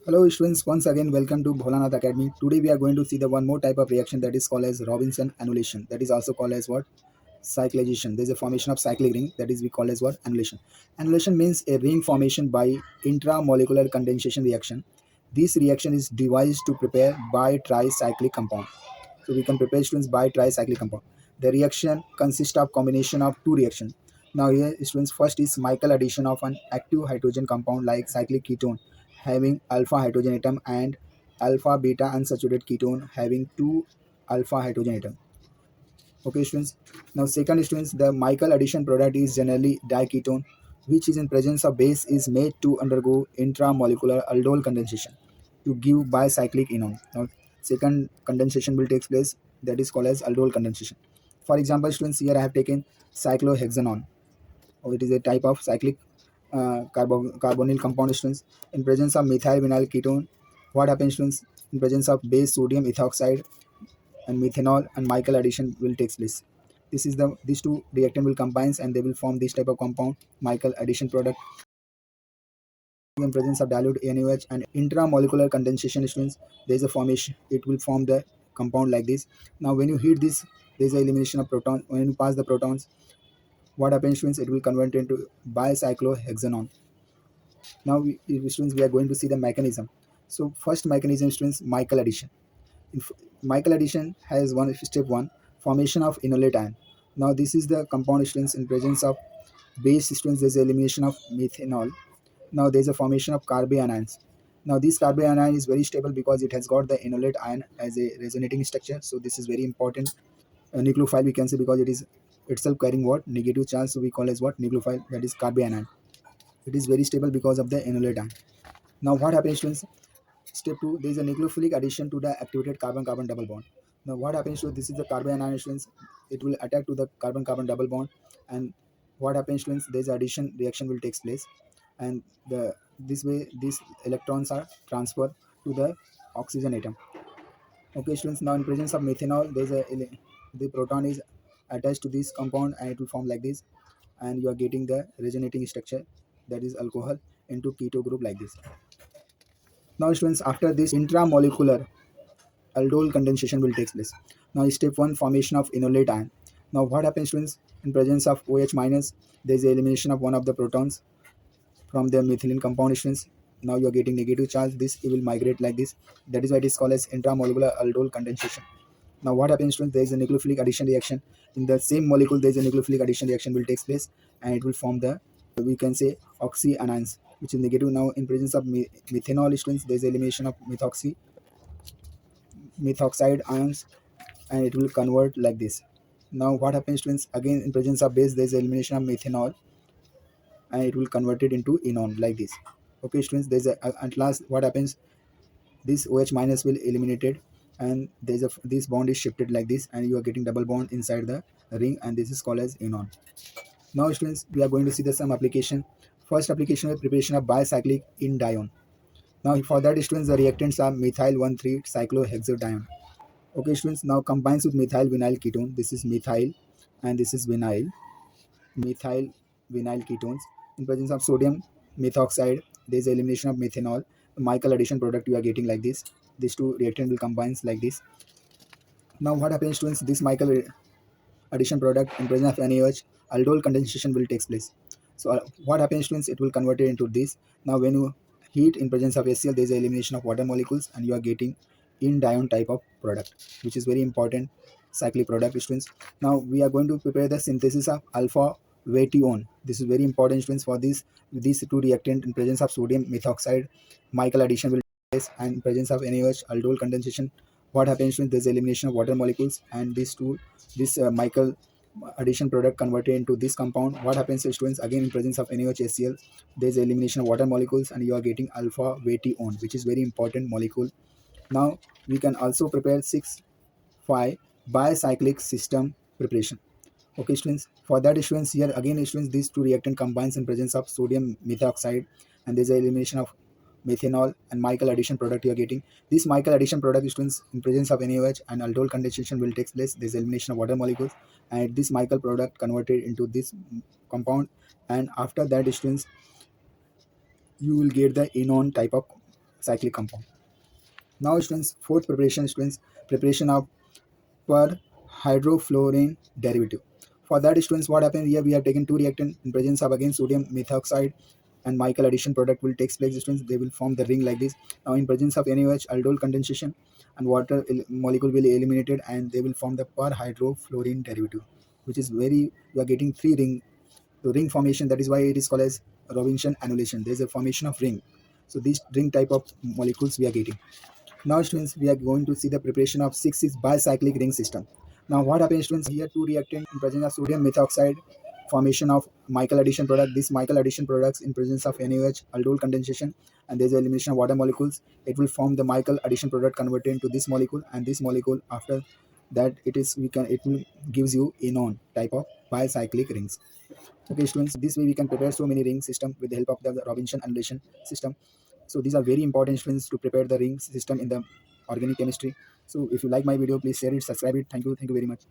Hello students, once again welcome to Bholanath Academy. Today we are going to see the one more type of reaction that is called as Robinson annulation. That is also called as what? Cyclization. There is a formation of cyclic ring that is we call as what? Annulation. Annulation means a ring formation by intramolecular condensation reaction. This reaction is devised to prepare bi-tricyclic compound. So we can prepare students by tricyclic compound. The reaction consists of combination of two reactions. Now here students, first is Michael addition of an active hydrogen compound like cyclic ketone having alpha hydrogen atom and alpha beta unsaturated ketone having two alpha hydrogen atom. Okay students. Now second students, the Michael addition product is generally diketone which is in presence of base is made to undergo intramolecular aldol condensation to give bicyclic enone. Now second condensation will take place, that is called as aldol condensation. For example students, here I have taken cyclohexanone, or it is a type of cyclic carbonyl compound students. In presence of methyl vinyl ketone, what happens students? In presence of base sodium ethoxide and methanol and Michael addition will take place. This is the these two reactant will combine and they will form this type of compound, Michael addition product. In presence of dilute NaOH and intramolecular condensation students, there is a formation. It will form the compound like this. Now when you heat this, there is a elimination of proton. When you pass the protons, what happens students? It will convert into bicyclohexanone. Now students, we are going to see the mechanism. So first mechanism students, Michael addition. Michael addition has one step one, formation of enolate ion. Now this is the compound students. In presence of base students, there is elimination of methanol. Now there is a formation of carbanions. Now this carbanion is very stable because it has got the enolate ion as a resonating structure. So this is very important. A nucleophile we can say because it is itself carrying what? Negative charge. So we call as what? Nucleophile, that is carbanion. It is very stable because of the enolate ion. Now what happens students? Step 2, there is a nucleophilic addition to the activated carbon-carbon double bond. Now what happens to this is the carbon ion students, it will attack to the carbon-carbon double bond, and what happens students, there is addition reaction will take place, and the this way these electrons are transferred to the oxygen atom. Okay students, now in presence of methanol, there is the proton is attached to this compound and it will form like this, and you are getting the resonating structure, that is alcohol into keto group like this. Now students, after this intramolecular aldol condensation will take place. Now step 1, formation of enolate ion. Now what happens students? In presence of OH minus, there is elimination of one of the protons from the methylene compound students. Now you are getting negative charge, this it will migrate like this. That is why it is called as intramolecular aldol condensation. Now what happens students? There is a nucleophilic addition reaction. In the same molecule there is a nucleophilic addition reaction will take place, and it will form the, we can say, oxyanions, which is negative. Now in presence of methanol students, there is elimination of methoxide ions, and it will convert like this. Now what happens students? Again in presence of base there is elimination of methanol, and it will convert it into enone like this. Okay students, there's a at last what happens? This OH minus will eliminated, and there's a this bond is shifted like this, and you are getting double bond inside the ring, and this is called as enone. Now students, we are going to see the some application. First application is preparation of bicyclic indione. Now for that students, the reactants are methyl 1,3 cyclohexadione. Okay students, now combines with methyl vinyl ketone. This is methyl and this is vinyl. Methyl vinyl ketones. In presence of sodium methoxide, there is elimination of methanol. Michael addition product you are getting like this. These two reactant will combines like this. Now what happens students? This Michael addition product in presence of NaOH, aldol condensation will take place. So what happens students? It will convert it into this. Now when you heat in presence of HCl, there is elimination of water molecules, and you are getting indione type of product, which is very important cyclic product students. Now we are going to prepare the synthesis of alpha cation. This is very important students. For this, these two reactant in presence of sodium methoxide, Michael addition will take place, and in presence of NaOH, aldol condensation, what happens when there's elimination of water molecules, and these two, this Michael addition product converted into this compound. What happens to students? Again in presence of NaOH HCl, there's elimination of water molecules, and you are getting alpha cation, which is very important molecule. Now we can also prepare 6,5 bicyclic system preparation. Okay students, for that students, here again students, these two reactant combines in presence of sodium methoxide, and there's a elimination of methanol, and Michael addition product you are getting. This Michael addition product students in presence of NaOH and aldol condensation will take place. There's elimination of water molecules, and this Michael product converted into this compound, and after that students, you will get the enone type of cyclic compound. Now students, fourth preparation, students, preparation of per hydrofluorine derivative. For that students, what happens here, we have taken two reactant in presence of again sodium methoxide and Michael addition product will take place students, they will form the ring like this. Now in presence of NaOH aldol condensation and water molecule will be eliminated and they will form the per hydrofluorine derivative, which is very, you are getting three ring formation. That is why it is called as Robinson annulation. There is a formation of ring. So these ring type of molecules we are getting. Now students, we are going to see the preparation of 6 bicyclic ring system. Now what happens students, here two reactant in presence of sodium methoxide, formation of Michael addition product. This Michael addition products in presence of NaOH aldol condensation and there is elimination of water molecules. It will form the Michael addition product converted into this molecule, and this molecule after that it will gives you enone type of bicyclic rings. Okay students, this way we can prepare so many ring system with the help of the Robinson annulation system. So these are very important students to prepare the ring system in the organic chemistry. So if you like my video, please share it, subscribe it. Thank you very much.